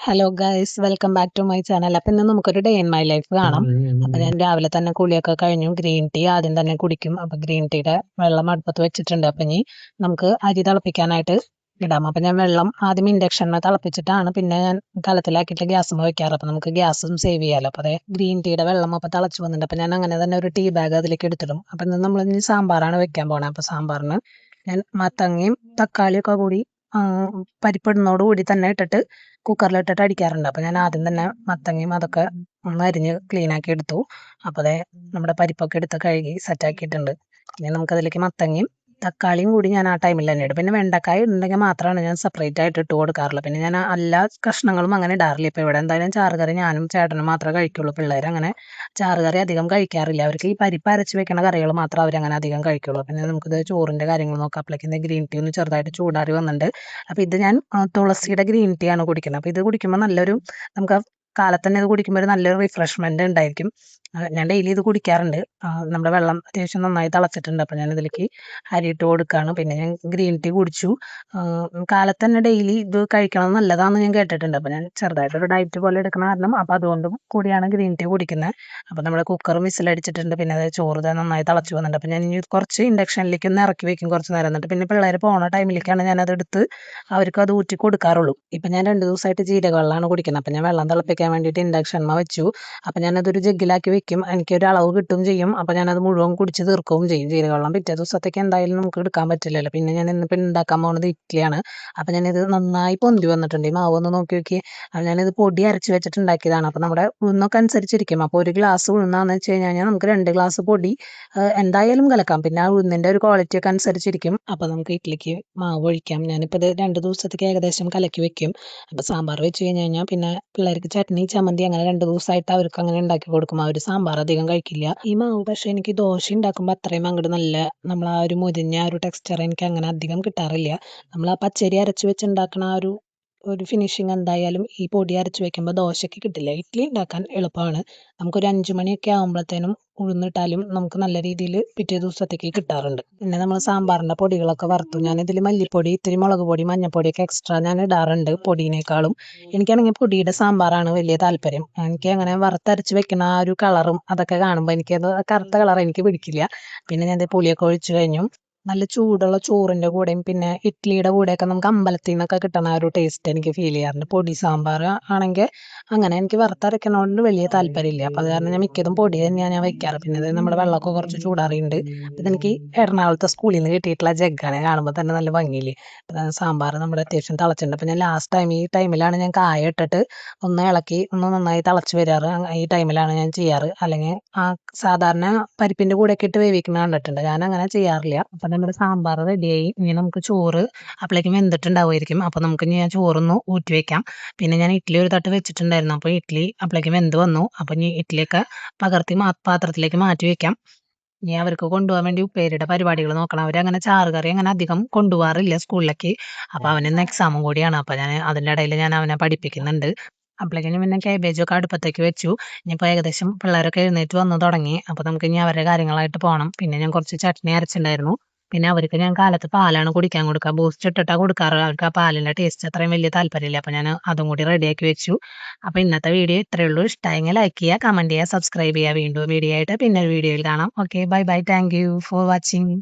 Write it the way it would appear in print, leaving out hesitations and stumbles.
Hello guys, welcome back to my channel. അപ്പം ഇന്ന് നമുക്കൊരു ഡേ ഇൻ മൈ ലൈഫ് കാണാം. അപ്പം ഞാൻ രാവിലെ തന്നെ കുളിയൊക്കെ കഴിഞ്ഞു. ഗ്രീൻ ടീ ആദ്യം തന്നെ കുടിക്കും. അപ്പം ഗ്രീൻ ടീയുടെ വെള്ളം അടുപ്പത്ത് വെച്ചിട്ടുണ്ട്. അപ്പം ഇനി നമുക്ക് അരി തിളപ്പിക്കാനായിട്ട് ഇടാം. അപ്പം ഞാൻ വെള്ളം ആദ്യം ഇൻഡക്ഷനിൽ തിളപ്പിച്ചിട്ടാണ് പിന്നെ ഞാൻ കലത്തിലാക്കിയിട്ട് ഗ്യാസുമ്മ വെക്കാറ്. അപ്പം നമുക്ക് ഗ്യാസും സേവ് ചെയ്യാമല്ലോ. അപ്പോൾ അതെ ഗ്രീൻ ടീയുടെ വെള്ളം അപ്പോൾ തിളച്ച് വന്നിട്ടുണ്ട്. അപ്പം ഞാൻ അങ്ങനെ തന്നെ ഒരു ടീ ബാഗ് അതിലേക്ക് എടുത്തിടും. അപ്പം ഇന്ന് നമ്മൾ ഇനി സാമ്പാറാണ് വെക്കാൻ പോണത്. അപ്പോൾ സാമ്പാറിന് ഞാൻ മത്തങ്ങയും തക്കാളിയൊക്കെ കൂടി പരിപ്പിടുന്നതോട് കൂടി തന്നെ ഇട്ടിട്ട് കുക്കറിലിട്ടിട്ട് അടിക്കാറുണ്ട്. അപ്പോൾ ഞാൻ ആദ്യം തന്നെ മത്തങ്ങയും അതൊക്കെ ഒന്ന് അരിഞ്ഞ് ക്ലീനാക്കി എടുത്തു. അപ്പോൾ അതെ നമ്മുടെ പരിപ്പൊക്കെ എടുത്ത് കഴുകി സെറ്റാക്കിയിട്ടുണ്ട്. ഇനി നമുക്കതിലേക്ക് മത്തങ്ങയും തക്കാളിയും കൂടി ഞാൻ ആ ടൈമിൽ തന്നെ ഇടും. പിന്നെ വെണ്ടക്കായ ഉണ്ടെങ്കിൽ മാത്രമാണ് ഞാൻ സെപ്പറേറ്റ് ആയിട്ട് ഇട്ട് കൊടുക്കാറുള്ളൂ. പിന്നെ ഞാൻ എല്ലാ കഷ്ണങ്ങളും അങ്ങനെ ഇടാറില്ല. ഇപ്പോൾ ഇവിടെ എന്തായാലും ചാറുകറി ഞാനും ചേട്ടനും മാത്രമേ കഴിക്കുള്ളൂ. പിള്ളേർ അങ്ങനെ ചാറുകറി അധികം കഴിക്കാറില്ല. അവർക്ക് ഈ പരിപ്പ് അരച്ച് വെക്കുന്ന കറികൾ മാത്രമേ അവരങ്ങനെ അധികം കഴിക്കുള്ളൂ. പിന്നെ നമുക്കിത് ചോറിൻ്റെ കാര്യങ്ങൾ നോക്കാം. അപ്പോഴേക്കും ഗ്രീൻ ടീ ഒന്ന് ചെറുതായിട്ട് ചൂടാറി വന്നിട്ടുണ്ട്. അപ്പോൾ ഇത് ഞാൻ തുളസിയുടെ ഗ്രീൻ ടീ ആണ് കുടിക്കുന്നത്. അപ്പോൾ ഇത് കുടിക്കുമ്പോൾ നല്ലൊരു നമുക്ക് കാലത്ത് തന്നെ ഇത് കുടിക്കുമ്പോൾ ഒരു നല്ലൊരു റിഫ്രഷ്മെൻറ്റ് ഉണ്ടായിരിക്കും. ഞാൻ ഡെയിലി ഇത് കുടിക്കാറുണ്ട്. നമ്മുടെ വെള്ളം അത്യാവശ്യം നന്നായി തിളച്ചിട്ടുണ്ട്. അപ്പോൾ ഞാൻ ഇതിലേക്ക് അരി ഇട്ട് കൊടുക്കുകയാണ്. പിന്നെ ഞാൻ ഗ്രീൻ ടീ കുടിച്ചു. കാലത്ത് തന്നെ ഡെയിലി ഇത് കഴിക്കണം നല്ലതാണെന്ന് ഞാൻ കേട്ടിട്ടുണ്ട്. അപ്പോൾ ഞാൻ ചെറുതായിട്ടൊരു ഡയറ്റ് പോലെ എടുക്കുന്ന കാരണം അപ്പോൾ അതുകൊണ്ടും കൂടിയാണ് ഗ്രീൻ ടീ കുടിക്കുന്നത്. അപ്പോൾ നമ്മുടെ കുക്കറും വിസിലടിച്ചിട്ടുണ്ട്. പിന്നെ അത് ചോറ് നന്നായി തിളച്ച് വന്നിട്ടുണ്ട്. അപ്പോൾ ഞാൻ ഇനി കുറച്ച് ഇൻഡക്ഷനിലേക്ക് ഒന്ന് ഇറക്കി വെക്കും കുറച്ച് നേരം. എന്നിട്ട് പിന്നെ പിള്ളേർ പോണ ടൈമിലേക്കാണ് ഞാനതെടുത്ത് അവർക്ക് അത് ഊറ്റി കൊടുക്കാറുള്ളൂ. ഇപ്പം ഞാൻ 2 ദിവസമായിട്ട് ജീരക വെള്ളമാണ് കുടിക്കുന്നത്. അപ്പം ഞാൻ വെള്ളം തിളപ്പിക്കാൻ വേണ്ടിയിട്ട് ഇൻഡക്ഷന്മ വെച്ചു. അപ്പം ഞാനതൊരു ജഗ്ഗിലാക്കി വെക്കും. എനിക്കൊരു അളവ് കിട്ടും ചെയ്യും. അപ്പം ഞാനത് മുഴുവൻ കുടിച്ച് തീർക്കുകയും ചെയ്യും. ജീരകവെള്ളം പിറ്റേ ദിവസത്തേക്ക് എന്തായാലും നമുക്ക് എടുക്കാൻ പറ്റില്ലല്ലോ. പിന്നെ ഞാൻ ഇന്നിപ്പോൾ ഉണ്ടാക്കാൻ പോകുന്നത് ഇഡ്ഡലിയാണ്. അപ്പം ഞാനിത് നന്നായി പൊന്തി വന്നിട്ടുണ്ട്. ഈ മാവ് ഒന്ന് നോക്കി നോക്കി. അപ്പം ഞാനിത് പൊടി അരച്ച് വെച്ചിട്ട് ഉണ്ടാക്കിയതാണ്. അപ്പം നമ്മുടെ ഉഴുന്നൊക്കെ അനുസരിച്ചിരിക്കും. അപ്പോൾ ഒരു ഗ്ലാസ് ഉഴുന്നാന്ന് വെച്ച് കഴിഞ്ഞാൽ നമുക്ക് 2 ഗ്ലാസ് പൊടി എന്തായാലും കലക്കാം. പിന്നെ ആ ഉഴുന്നിൻ്റെ ഒരു ക്വാളിറ്റിയൊക്കെ അനുസരിച്ചിരിക്കും. അപ്പോൾ നമുക്ക് ഇഡ്ഡലിക്ക് മാവ് ഒഴിക്കാം. ഞാനിപ്പോൾ ഇത് 2 ദിവസത്തേക്ക് ഏകദേശം കലക്കി വെക്കും. അപ്പോൾ സാമ്പാർ വെച്ച് കഴിഞ്ഞ് കഴിഞ്ഞാൽ പിന്നെ പിള്ളേർക്ക് ചട്നി ചമ്മന്തി അങ്ങനെ 2 ദിവസമായിട്ട് അവർക്ക് അങ്ങനെ ഉണ്ടാക്കി കൊടുക്കും. അവർ സാമ്പാർ അധികം കഴിക്കില്ല. ഈ മാവ് പക്ഷേ എനിക്ക് ദോശ ഉണ്ടാക്കുമ്പോൾ അത്രയും അങ്ങോട്ട് നല്ല നമ്മൾ ആ ഒരു മുരിഞ്ഞ ആ ഒരു ടെക്സ്ചർ എനിക്ക് അങ്ങനെ അധികം കിട്ടാറില്ല. നമ്മൾ ആ പച്ചരി അരച്ച് വെച്ച് ഉണ്ടാക്കുന്ന ആ ഒരു ഫിനിഷിങ് എന്തായാലും ഈ പൊടി അരച്ച് വെക്കുമ്പോൾ ദോശയ്ക്ക് കിട്ടില്ല. ഇഡ്ഡലി ഉണ്ടാക്കാൻ എളുപ്പമാണ്. നമുക്കൊരു 5 മണിയൊക്കെ ആകുമ്പോഴത്തേനും ഉഴുന്നിട്ടാലും നമുക്ക് നല്ല രീതിയിൽ പിറ്റേ ദിവസത്തേക്ക് കിട്ടാറുണ്ട്. പിന്നെ നമ്മൾ സാമ്പാറിൻ്റെ പൊടികളൊക്കെ വറുത്തു. ഞാനിതിൽ മല്ലിപ്പൊടി ഇത്തിരി മുളക് പൊടി മഞ്ഞൾപ്പൊടിയൊക്കെ എക്സ്ട്രാ ഞാൻ ഇടാറുണ്ട് പൊടിയേക്കാളും. എനിക്കാണെങ്കിൽ പൊടിയുടെ സാമ്പാറാണ് വലിയ താല്പര്യം. എനിക്ക് അങ്ങനെ വറുത്തരച്ച് വെക്കുന്ന ആ ഒരു കളറും അതൊക്കെ കാണുമ്പോൾ എനിക്കത് കറുത്ത കളർ എനിക്ക് പിടിക്കില്ല. പിന്നെ ഞാൻ പുളിയൊക്കെ ഒഴിച്ച് കഴിഞ്ഞു. നല്ല ചൂടുള്ള ചോറിൻ്റെ കൂടെയും പിന്നെ ഇഡ്ഡലിയുടെ കൂടെയൊക്കെ നമുക്ക് അമ്പലത്തിൽ നിന്നൊക്കെ കിട്ടുന്ന ആ ഒരു ടേസ്റ്റ് എനിക്ക് ഫീൽ ചെയ്യാറുണ്ട്. പൊടി സാമ്പാർ ആണെങ്കിൽ അങ്ങനെ എനിക്ക് വറുത്തരയ്ക്കുന്നതുകൊണ്ട് വലിയ താല്പര്യമില്ല. അപ്പോൾ അത് കാരണം ഞാൻ മിക്കതും പൊടി തന്നെയാണ് ഞാൻ വെക്കാറ്. പിന്നെ ഇത് നമ്മുടെ വെള്ളമൊക്കെ കുറച്ച് ചൂടാറിയിട്ടുണ്ട്. അപ്പോൾ ഇതെനിക്ക് എറണാകുളത്തെ സ്കൂളിൽ നിന്ന് കിട്ടിയിട്ടുള്ള ജഗ്ഗാണ്. കാണുമ്പോൾ തന്നെ നല്ല ഭംഗിയില്ലേ. അപ്പോൾ സാമ്പാർ നമ്മുടെ അത്യാവശ്യം തിളച്ചിട്ടുണ്ട്. അപ്പോൾ ഞാൻ ലാസ്റ്റ് ടൈം ഈ ടൈമിലാണ് ഞാൻ കായ ഇട്ടിട്ട് ഒന്ന് ഇളക്കി ഒന്ന് നന്നായി തിളച്ച് വരാറ്. ഈ ടൈമിലാണ് ഞാൻ ചെയ്യാറ്. അല്ലെങ്കിൽ സാധാരണ പരിപ്പിൻ്റെ കൂടെയൊക്കെ ഇട്ട് വേവിക്കുന്നത് കണ്ടിട്ടുണ്ട്. ഞാൻ അങ്ങനെ ചെയ്യാറില്ല. അപ്പം നമ്മുടെ സാമ്പാർ റെഡിയായി. ഇനി നമുക്ക് ചോറ് അപ്പോഴേക്കും വെന്തിട്ടുണ്ടാവുമായിരിക്കും. അപ്പോൾ നമുക്ക് ഇനി ആ ചോറൊന്ന് ഊറ്റി വെക്കാം. പിന്നെ ഞാൻ ഇഡ്ഡലി ഒരു തട്ട് വെച്ചിട്ടുണ്ടായിരുന്നു. അപ്പോൾ ഇഡ്ഡലി അപ്പോഴേക്കും വെന്ത് വന്നു. അപ്പോൾ ഇനി ഇഡ്ഡലിയൊക്കെ പകർത്തി പാത്രത്തിലേക്ക് മാറ്റി വെക്കാം. ഇനി അവർക്ക് കൊണ്ടുപോകാൻ വേണ്ടി ഉപ്പേരിയുടെ പരിപാടികൾ നോക്കണം. അവരങ്ങനെ ചാറുകറി അങ്ങനെ അധികം കൊണ്ടുപോകാറില്ല സ്കൂളിലേക്ക്. അപ്പോൾ അവനിന്ന് എക്സാമും കൂടിയാണ്. അപ്പോൾ ഞാൻ അതിൻ്റെ ഇടയിൽ ഞാൻ അവനെ പഠിപ്പിക്കുന്നുണ്ട്. അപ്പോഴേക്കും പിന്നെ കാബേജൊക്കെ അടുപ്പത്തേക്ക് വെച്ചു. ഇനിയിപ്പോൾ ഏകദേശം പിള്ളേരൊക്കെ എഴുന്നേറ്റ് വന്നു തുടങ്ങി. അപ്പോൾ നമുക്ക് ഇനി അവരുടെ കാര്യങ്ങളായിട്ട് പോകണം. പിന്നെ ഞാൻ കുറച്ച് ചട്നി അരച്ചിട്ടുണ്ടായിരുന്നു. പിന്നെ അവർക്ക് ഞാൻ കാലത്ത് പാലാണ് കുടിക്കാൻ കൊടുക്കുക. ബൂസ്റ്റ് ഇട്ടിട്ടാണ് കൊടുക്കാറ്. അവർക്ക് ആ പാലിൻ്റെ ടേസ്റ്റ് അത്രയും വലിയ താല്പര്യമില്ല. അപ്പോൾ ഞാൻ അതും കൂടി റെഡിയാക്കി വെച്ചു. അപ്പോൾ ഇന്നത്തെ വീഡിയോ ഇത്രയേ ഉള്ളൂ. ഇഷ്ടമായെങ്കിൽ ലൈക്ക് ചെയ്യുക, കമൻറ്റ് ചെയ്യുക, സബ്സ്ക്രൈബ് ചെയ്യുക. വീണ്ടും വീഡിയോ ആയിട്ട് പിന്നെ ഒരു വീഡിയോയിൽ കാണാം. Okay, bye bye. Thank you for watching.